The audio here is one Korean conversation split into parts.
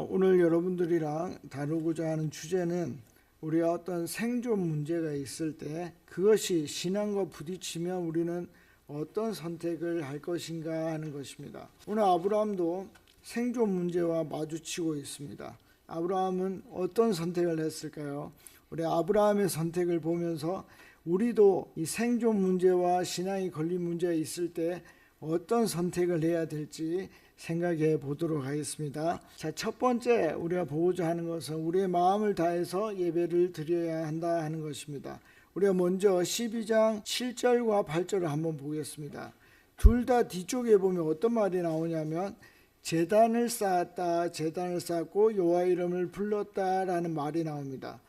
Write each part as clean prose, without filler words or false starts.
오늘 여러분들이랑 다루고자 하는 주제는 우리가 어떤 생존 문제가 있을 때 그것이 신앙과 부딪히면 우리는 어떤 선택을 할 것인가 하는 것입니다. 오늘 아브라함도 생존 문제와 마주치고 있습니다. 아브라함은 어떤 선택을 했을까요? 우리 아브라함의 선택을 보면서 우리도 이 생존 문제와 신앙이 걸린 문제가 있을 때 어떤 선택을 해야 될지 생각해 보도록 하겠습니다. 자, 첫 번째 우리가 보고자 하는 것은 우리의 마음을 다해서 예배를 드려야 한다 하는 것입니다. 우리가 먼저 12장 7절과 8절을 한번 보겠습니다. 둘 다 뒤쪽에 보면 어떤 말이 나오냐면 제단을 쌓았다, 제단을 쌓고 여호와 이름을 불렀다라는 말이 나옵니다.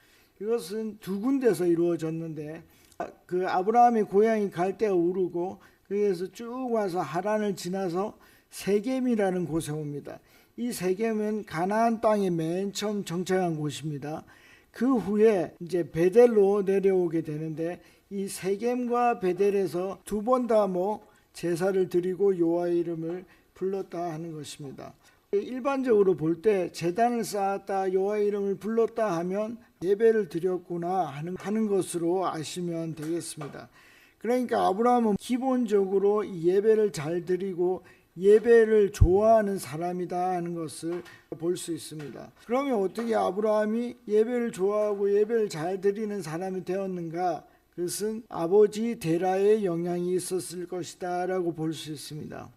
이것은 두 군데서 이루어졌는데 그 아브라함의 고향이 갈대아 우르고 그래서 쭉 와서 하란을 지나서 세겜이라는 곳에 옵니다. 이 세겜은 가나안 땅에 맨 처음 정착한 곳입니다. 그 후에 이제 베델로 내려오게 되는데 이 세겜과 베델에서 두 번 다 제사를 드리고 여호와의 이름을 불렀다 하는 것입니다. 일반적으로 볼 때 제단을 쌓았다, 여호와의 이름을 불렀다 하면 예배를 드렸구나 하는 것으로 아시면 되겠습니다. 그러니까 아브라함은 기본적으로 예배를 잘 드리고 예배를 좋아하는 사람이다 하는 것을 볼 수 있습니다. 그러면 어떻게 아브라함이 예배를 좋아하고 예배를 잘 드리는 사람이 되었는가? 그것은 아버지 데라의 영향이 있었을 것이다 라고 볼 수 있습니다.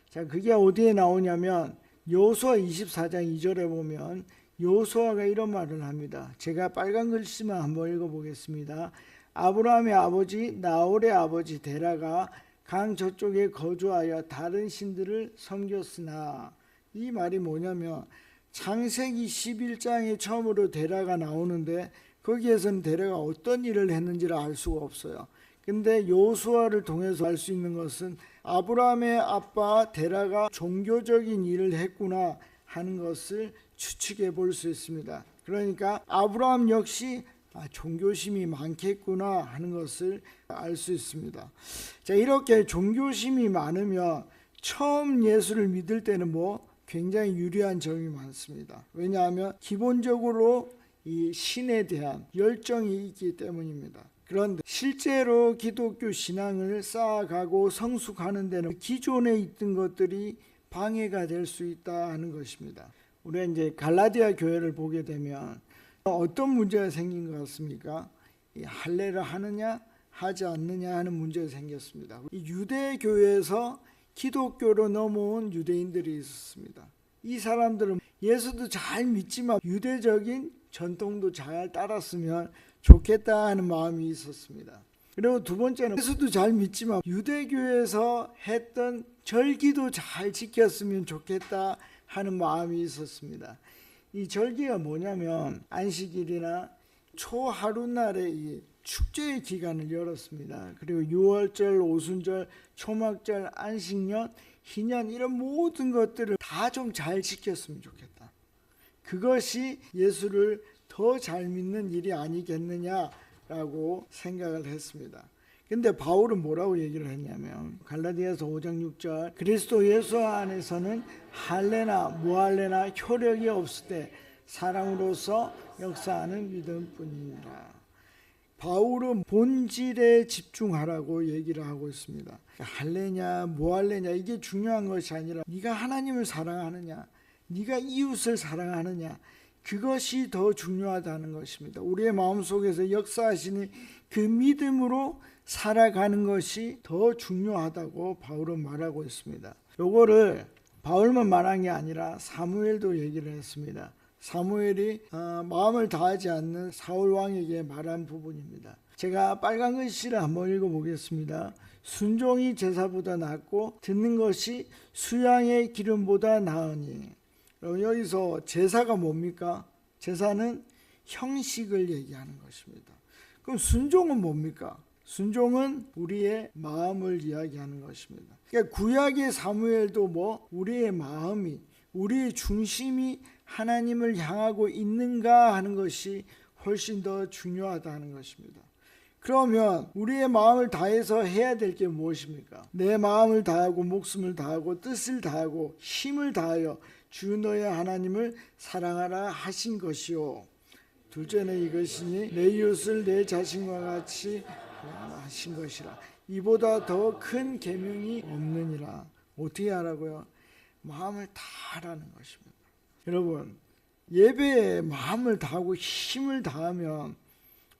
자, 그게 어디에 나오냐면 여호수아 24장 2절에 보면 여호수아가 이런 말을 합니다. 제가 빨간 글씨만 한번 읽어보겠습니다. 아브라함의 아버지 나홀의 아버지 데라가 강 저쪽에 거주하여 다른 신들을 섬겼으나, 이 말이 뭐냐면 창세기 11장에 처음으로 데라가 나오는데 거기에서는 데라가 어떤 일을 했는지를 알 수가 없어요. 근데 여호수아를 통해서 알 수 있는 것은 아브라함의 아빠 데라가 종교적인 일을 했구나 하는 것을 추측해 볼 수 있습니다. 그러니까 아브라함 역시 종교심이 많겠구나 하는 것을 알 수 있습니다. 자, 이렇게 종교심이 많으면 처음 예수를 믿을 때는 굉장히 유리한 점이 많습니다. 왜냐하면 기본적으로 이 신에 대한 열정이 있기 때문입니다. 그런데 실제로 기독교 신앙을 쌓아가고 성숙하는 데는 기존에 있던 것들이 방해가 될 수 있다 하는 것입니다. 우리가 이제 갈라디아 교회를 보게 되면 어떤 문제가 생긴 것 같습니까? 할례를 하느냐 하지 않느냐 하는 문제가 생겼습니다. 이 유대교에서 기독교로 넘어온 유대인들이 있었습니다. 이 사람들은 예수도 잘 믿지만 유대적인 전통도 잘 따랐으면 좋겠다 하는 마음이 있었습니다. 그리고 두 번째는 예수도 잘 믿지만 유대교에서 했던 절기도 잘 지켰으면 좋겠다 하는 마음이 있었습니다. 이 절기가 뭐냐면 안식일이나 초하루날에 이 축제의 기간을 열었습니다. 그리고 유월절, 오순절, 초막절, 안식년, 희년 이런 모든 것들을 다 좀 잘 지켰으면 좋겠다. 그것이 예수를 더 잘 믿는 일이 아니겠느냐라고 생각을 했습니다. 근데 바울은 뭐라고 얘기를 했냐면 갈라디아서 5장 6절 그리스도 예수 안에서는 할례나 무할례나 효력이 없을 때 사랑으로서 역사하는 믿음뿐이니라. 바울은 본질에 집중하라고 얘기를 하고 있습니다. 할례냐 무할례냐 이게 중요한 것이 아니라 네가 하나님을 사랑하느냐, 네가 이웃을 사랑하느냐, 그것이 더 중요하다는 것입니다. 우리의 마음속에서 역사하시는 그 믿음으로 살아가는 것이 더 중요하다고 바울은 말하고 있습니다. 요거를 바울만 말한 게 아니라 사무엘도 얘기를 했습니다. 사무엘이 마음을 다하지 않는 사울 왕에게 말한 부분입니다. 제가 빨간 글씨를 한번 읽어보겠습니다. 순종이 제사보다 낫고 듣는 것이 수양의 기름보다 나으니. 여기서 제사가 뭡니까? 제사는 형식을 얘기하는 것입니다. 그럼 순종은 뭡니까? 순종은 우리의 마음을 이야기하는 것입니다. 그러니까 구약의 사무엘도 우리의 마음이, 우리의 중심이 하나님을 향하고 있는가 하는 것이 훨씬 더 중요하다는 것입니다. 그러면 우리의 마음을 다해서 해야 될 게 무엇입니까? 내 마음을 다하고 목숨을 다하고 뜻을 다하고 힘을 다하여 주 너의 하나님을 사랑하라 하신 것이요 둘째는 이것이니 내 이웃을 내 자신과 같이 하신 것이라. 이보다 더 큰 계명이 없느니라. 어떻게 하라고요? 마음을 다하라는 것입니다. 여러분, 예배에 마음을 다하고 힘을 다하면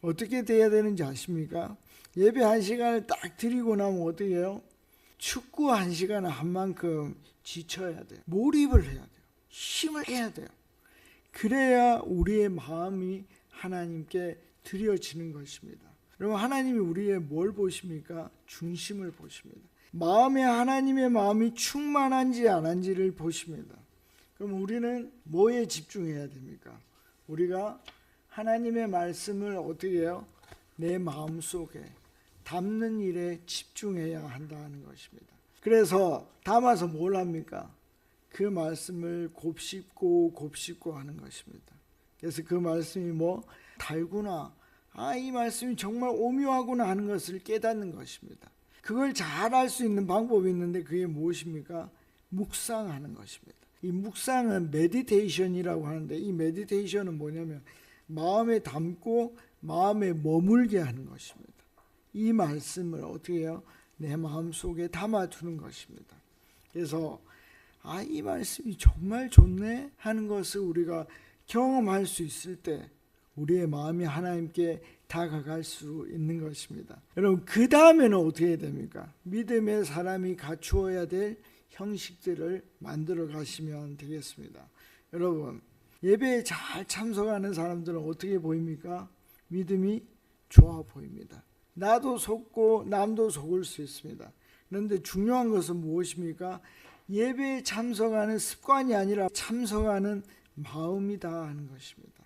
어떻게 돼야 되는지 아십니까? 예배 1시간을 딱 드리고 나면 어떻게 해요? 축구 1시간을 한 만큼 지쳐야 돼요. 몰입을 해야 돼요. 힘을 해야 돼요. 그래야 우리의 마음이 하나님께 드려지는 것입니다. 여러분, 하나님이 우리의 뭘 보십니까? 중심을 보십니다. 마음에 하나님의 마음이 충만한지 안 한지를 보십니다. 그럼 우리는 뭐에 집중해야 됩니까? 우리가 하나님의 말씀을 어떻게 해요? 내 마음속에 담는 일에 집중해야 한다는 것입니다. 그래서 담아서 뭘 합니까? 그 말씀을 곱씹고 하는 것입니다. 그래서 그 말씀이 달구나, 이 말씀이 정말 오묘하구나 하는 것을 깨닫는 것입니다. 그걸 잘 알 수 있는 방법이 있는데 그게 무엇입니까? 묵상하는 것입니다. 이 묵상은 메디테이션이라고 하는데, 이 메디테이션은 뭐냐면 마음에 담고 마음에 머물게 하는 것입니다. 이 말씀을 어떻게 해요? 내 마음속에 담아두는 것입니다. 그래서 이 말씀이 정말 좋네 하는 것을 우리가 경험할 수 있을 때 우리의 마음이 하나님께 다가갈 수 있는 것입니다. 여러분, 그 다음에는 어떻게 해야 됩니까? 믿음의 사람이 갖추어야 될 형식들을 만들어 가시면 되겠습니다. 여러분, 예배에 잘 참석하는 사람들은 어떻게 보입니까? 믿음이 좋아 보입니다. 나도 속고 남도 속을 수 있습니다. 그런데 중요한 것은 무엇입니까? 예배에 참석하는 습관이 아니라 참석하는 마음이다 하는 것입니다.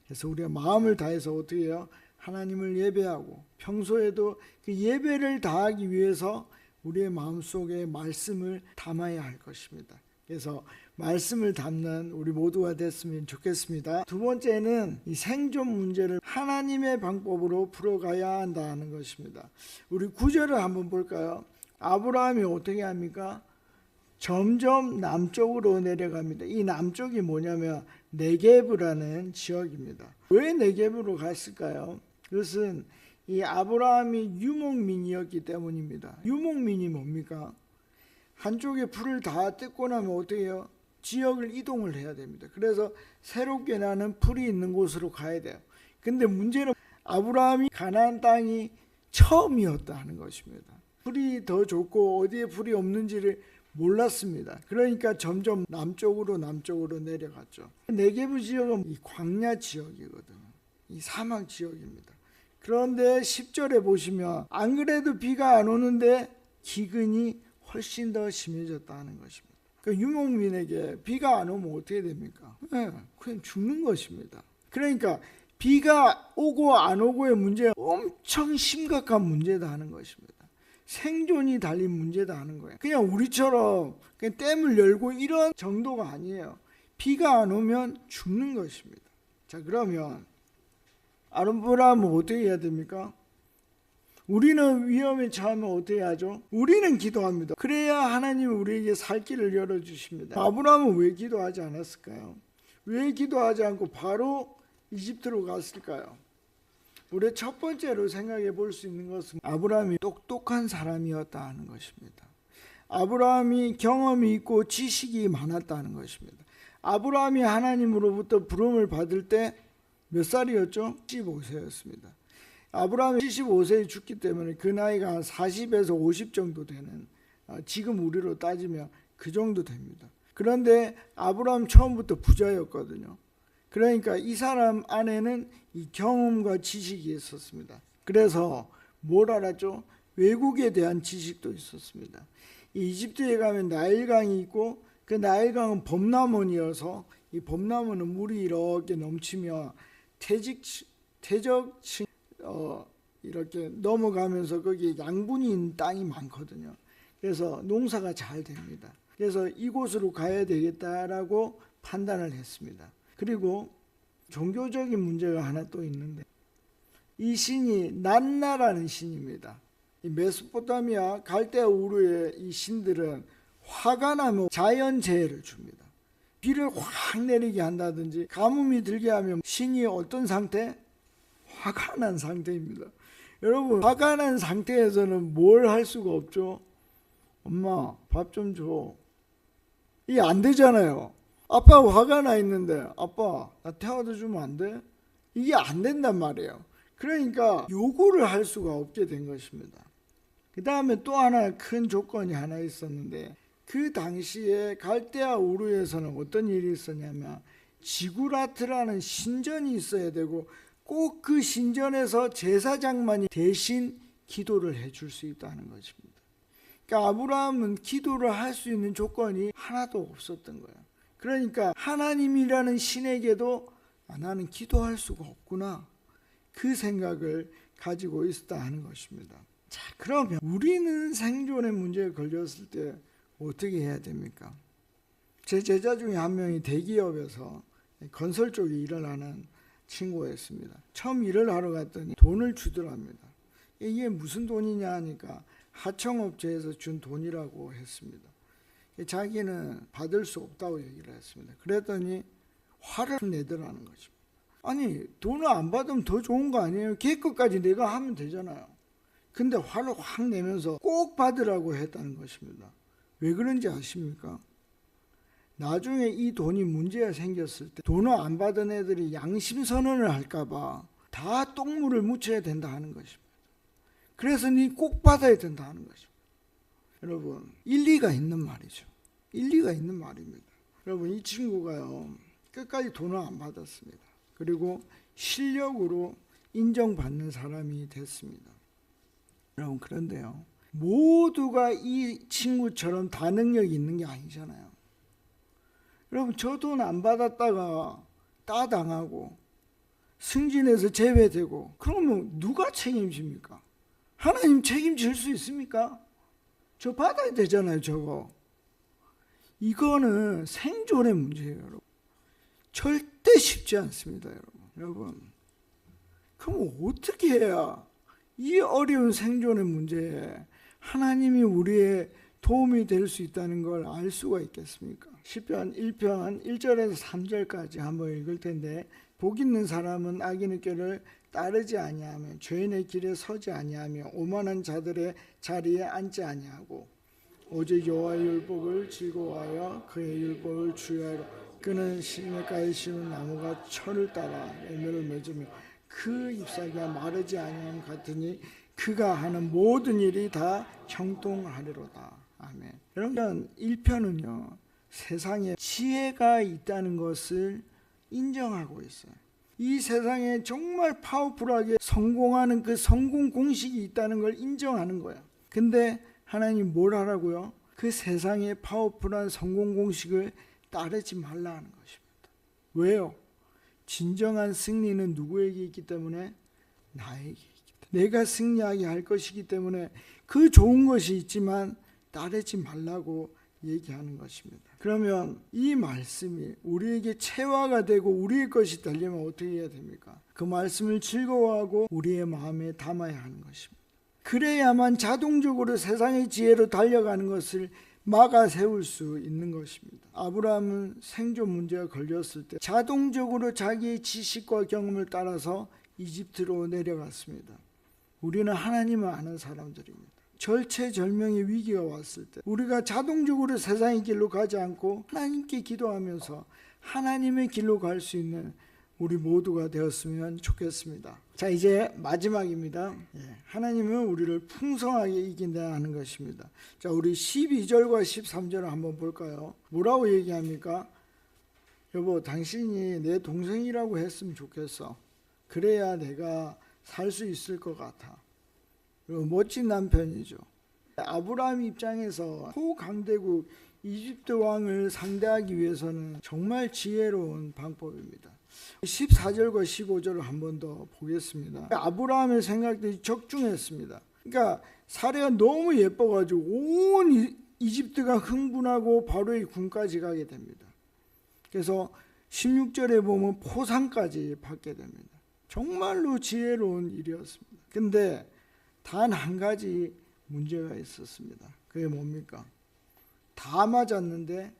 그래서 우리가 마음을 다해서 어떻게 해요? 하나님을 예배하고 평소에도 그 예배를 다하기 위해서 우리의 마음속에 말씀을 담아야 할 것입니다. 그래서 말씀을 담는 우리 모두가 됐으면 좋겠습니다. 두 번째는 이 생존 문제를 하나님의 방법으로 풀어가야 한다는 것입니다. 우리 구절을 한번 볼까요? 아브라함이 어떻게 합니까? 점점 남쪽으로 내려갑니다. 이 남쪽이 뭐냐면 네게브라는 지역입니다. 왜 네게브로 갔을까요? 그것은 이 아브라함이 유목민이었기 때문입니다. 유목민이 뭡니까? 한쪽에 풀을 다 뜯고 나면 어떻게 해요? 지역을 이동을 해야 됩니다. 그래서 새롭게 나는 풀이 있는 곳으로 가야 돼요. 근데 문제는 아브라함이 가나안 땅이 처음이었다 하는 것입니다. 풀이 더 좋고 어디에 풀이 없는지를 몰랐습니다. 그러니까 점점 남쪽으로 내려갔죠. 네게브 지역은 이 광야 지역이거든요. 이 사막 지역입니다. 그런데 10절에 보시면 안 그래도 비가 안 오는데 기근이 훨씬 더 심해졌다는 것입니다. 그 유목민에게 비가 안 오면 어떻게 됩니까? 그냥 죽는 것입니다. 그러니까 비가 오고 안 오고의 문제가 엄청 심각한 문제다 하는 것입니다. 생존이 달린 문제다 하는 거예요. 그냥 우리처럼 그냥 댐을 열고 이런 정도가 아니에요. 비가 안 오면 죽는 것입니다. 자, 그러면 아브라함은 어떻게 해야 됩니까? 우리는 위험에 처하면 어떻게 하죠? 우리는 기도합니다. 그래야 하나님은 우리에게 살 길을 열어주십니다. 아브라함은 왜 기도하지 않았을까요? 왜 기도하지 않고 바로 이집트로 갔을까요? 우리 첫 번째로 생각해 볼 수 있는 것은 아브라함이 똑똑한 사람이었다 하는 것입니다. 아브라함이 경험이 있고 지식이 많았다는 것입니다. 아브라함이 하나님으로부터 부름을 받을 때 몇 살이었죠? 75세였습니다. 아브라함이 75세에 죽기 때문에 그 나이가 한 40에서 50 정도 되는, 지금 우리로 따지면 그 정도 됩니다. 그런데 아브라함 처음부터 부자였거든요. 그러니까 이 사람 안에는 이 경험과 지식이 있었습니다. 그래서 뭘 알았죠? 외국에 대한 지식도 있었습니다. 이 이집트에 가면 나일강이 있고 그 나일강은 범람원이어서 이 범람원은 물이 이렇게 넘치며 태적층 이렇게 넘어가면서 거기에 양분이 있는 땅이 많거든요. 그래서 농사가 잘 됩니다. 그래서 이곳으로 가야 되겠다라고 판단을 했습니다. 그리고 종교적인 문제가 하나 또 있는데 이 신이 난나라는 신입니다. 이 메소포타미아 갈대아 우르의 이 신들은 화가 나면 자연재해를 줍니다. 비를 확 내리게 한다든지 가뭄이 들게 하면 신이 어떤 상태? 화가 난 상태입니다. 여러분, 화가 난 상태에서는 뭘 할 수가 없죠. 엄마 밥 좀 줘. 이게 안 되잖아요. 아빠 화가 나 있는데 아빠 나 태워다 주면 안 돼? 이게 안 된단 말이에요. 그러니까 요구를 할 수가 없게 된 것입니다. 그 다음에 또 하나 큰 조건이 하나 있었는데, 그 당시에 갈대아 우르에서는 어떤 일이 있었냐면 지구라트라는 신전이 있어야 되고 꼭 그 신전에서 제사장만이 대신 기도를 해줄 수 있다는 것입니다. 그러니까 아브라함은 기도를 할 수 있는 조건이 하나도 없었던 거예요. 그러니까 하나님이라는 신에게도 나는 기도할 수가 없구나, 그 생각을 가지고 있었다 하는 것입니다. 자, 그러면 우리는 생존의 문제에 걸렸을 때 어떻게 해야 됩니까? 제 제자 중에 한 명이 대기업에서 건설 쪽에 일을 하는 친구였습니다. 처음 일을 하러 갔더니 돈을 주더랍니다. 이게 무슨 돈이냐 하니까 하청업체에서 준 돈이라고 했습니다. 자기는 받을 수 없다고 얘기를 했습니다. 그랬더니 화를 내더라는 거죠. 아니, 돈을 안 받으면 더 좋은 거 아니에요? 걔 것까지 내가 하면 되잖아요. 근데 화를 확 내면서 꼭 받으라고 했다는 것입니다. 왜 그런지 아십니까? 나중에 이 돈이 문제가 생겼을 때 돈을 안 받은 애들이 양심선언을 할까봐 다 똥물을 묻혀야 된다 하는 것입니다. 그래서 니 꼭 받아야 된다 하는 것입니다. 여러분, 일리가 있는 말이죠. 일리가 있는 말입니다. 여러분, 이 친구가요, 끝까지 돈을 안 받았습니다. 그리고 실력으로 인정받는 사람이 됐습니다. 여러분, 그런데요, 모두가 이 친구처럼 다 능력이 있는 게 아니잖아요. 여러분, 저 돈 안 받았다가 따당하고 승진해서 제외되고 그러면 누가 책임집니까? 하나님 책임질 수 있습니까? 저 받아야 되잖아요, 저거. 이거는 생존의 문제예요, 여러분. 절대 쉽지 않습니다, 여러분. 그럼 어떻게 해야 이 어려운 생존의 문제에 하나님이 우리의 도움이 될 수 있다는 걸 알 수가 있겠습니까? 시편 1편 1절에서 3절까지 한번 읽을 텐데, 복 있는 사람은 악인의 꾀를 따르지 아니하며 죄인의 길에 서지 아니하며 오만한 자들의 자리에 앉지 아니하고 오직 여호와의 율법을 즐거워하여 그의 율법을 주야로 그는 시냇가에 심은 나무가 철을 따라 열매를 맺으며 그 잎사귀가 마르지 아니함 같으니 그가 하는 모든 일이 다 형통하리로다. 아멘. 여러분, 1편은요 세상에 지혜가 있다는 것을 인정하고 있어요. 이 세상에 정말 파워풀하게 성공하는 그 성공 공식이 있다는 걸 인정하는 거예요. 근데 하나님 뭘 하라고요? 그 세상의 파워풀한 성공 공식을 따르지 말라는 것입니다. 왜요? 진정한 승리는 누구에게 있기 때문에? 나에게 있기 때문에. 내가 승리하게 할 것이기 때문에 그 좋은 것이 있지만 따르지 말라고 얘기하는 것입니다. 그러면 이 말씀이 우리에게 체화가 되고 우리의 것이 되려면 어떻게 해야 됩니까? 그 말씀을 즐거워하고 우리의 마음에 담아야 하는 것입니다. 그래야만 자동적으로 세상의 지혜로 달려가는 것을 막아 세울 수 있는 것입니다. 아브라함은 생존 문제가 걸렸을 때 자동적으로 자기의 지식과 경험을 따라서 이집트로 내려갔습니다. 우리는 하나님을 아는 사람들입니다. 절체절명의 위기가 왔을 때 우리가 자동적으로 세상의 길로 가지 않고 하나님께 기도하면서 하나님의 길로 갈 수 있는 우리 모두가 되었으면 좋겠습니다. 자, 이제 마지막입니다. 하나님은 우리를 풍성하게 이긴다 하는 것입니다. 자, 우리 12절과 13절을 한번 볼까요? 뭐라고 얘기합니까? 여보, 당신이 내 동생이라고 했으면 좋겠어. 그래야 내가 살 수 있을 것 같아. 그리고 멋진 남편이죠. 아브라함 입장에서 초강대국 이집트 왕을 상대하기 위해서는 정말 지혜로운 방법입니다. 14절과 15절을 한 번 더 보겠습니다. 아브라함의 생각들이 적중했습니다. 그러니까 사례가 너무 예뻐가지고 온 이집트가 흥분하고 바로의 군까지 가게 됩니다. 그래서 16절에 보면 포상까지 받게 됩니다. 정말로 지혜로운 일이었습니다. 근데 단 한 가지 문제가 있었습니다. 그게 뭡니까? 다 맞았는데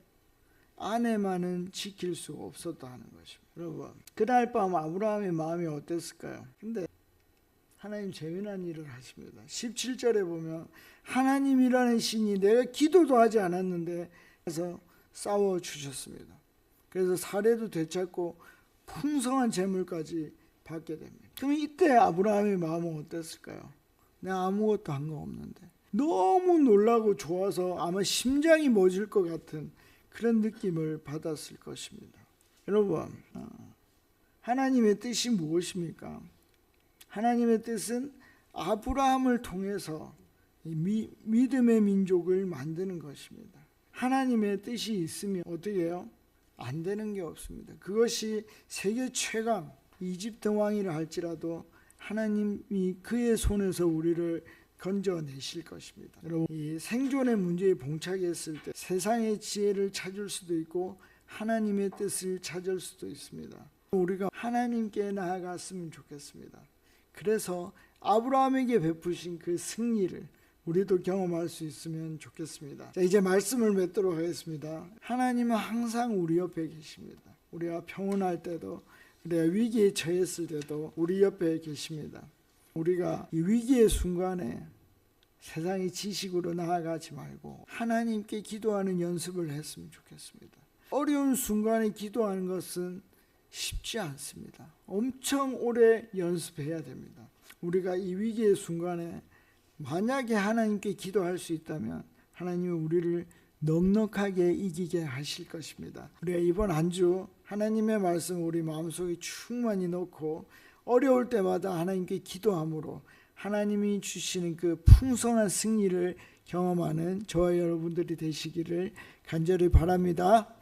아내만은 지킬 수가 없었다 하는 것입니다. 여러분, 그날 밤 아브라함의 마음이 어땠을까요? 근데 하나님 재미난 일을 하십니다. 17절에 보면 하나님이라는 신이 내가 기도도 하지 않았는데 그래서 싸워주셨습니다. 그래서 사례도 되찾고 풍성한 재물까지 받게 됩니다. 그럼 이때 아브라함의 마음은 어땠을까요? 내가 아무것도 한 거 없는데 너무 놀라고 좋아서 아마 심장이 멎을 것 같은 그런 느낌을 받았을 것입니다. 여러분, 하나님의 뜻이 무엇입니까? 하나님의 뜻은 아브라함을 통해서 믿음의 민족을 만드는 것입니다. 하나님의 뜻이 있으면 어떻게 해요? 안 되는 게 없습니다. 그것이 세계 최강 이집트 왕이라 할지라도 하나님이 그의 손에서 우리를 건져내실 것입니다. 여러분, 이 생존의 문제에 봉착했을 때 세상의 지혜를 찾을 수도 있고 하나님의 뜻을 찾을 수도 있습니다. 우리가 하나님께 나아갔으면 좋겠습니다. 그래서 아브라함에게 베푸신 그 승리를 우리도 경험할 수 있으면 좋겠습니다. 자, 이제 말씀을 맺도록 하겠습니다. 하나님은 항상 우리 옆에 계십니다. 우리가 평온할 때도, 우리가 위기에 처했을 때도 우리 옆에 계십니다. 우리가 이 위기의 순간에 세상의 지식으로 나아가지 말고 하나님께 기도하는 연습을 했으면 좋겠습니다. 어려운 순간에 기도하는 것은 쉽지 않습니다. 엄청 오래 연습해야 됩니다. 우리가 이 위기의 순간에 만약에 하나님께 기도할 수 있다면 하나님은 우리를 넉넉하게 이기게 하실 것입니다. 우리가 이번 한 주 하나님의 말씀 우리 마음속에 충만히 넣고 어려울 때마다 하나님께 기도함으로 하나님이 주시는 그 풍성한 승리를 경험하는 저와 여러분들이 되시기를 간절히 바랍니다.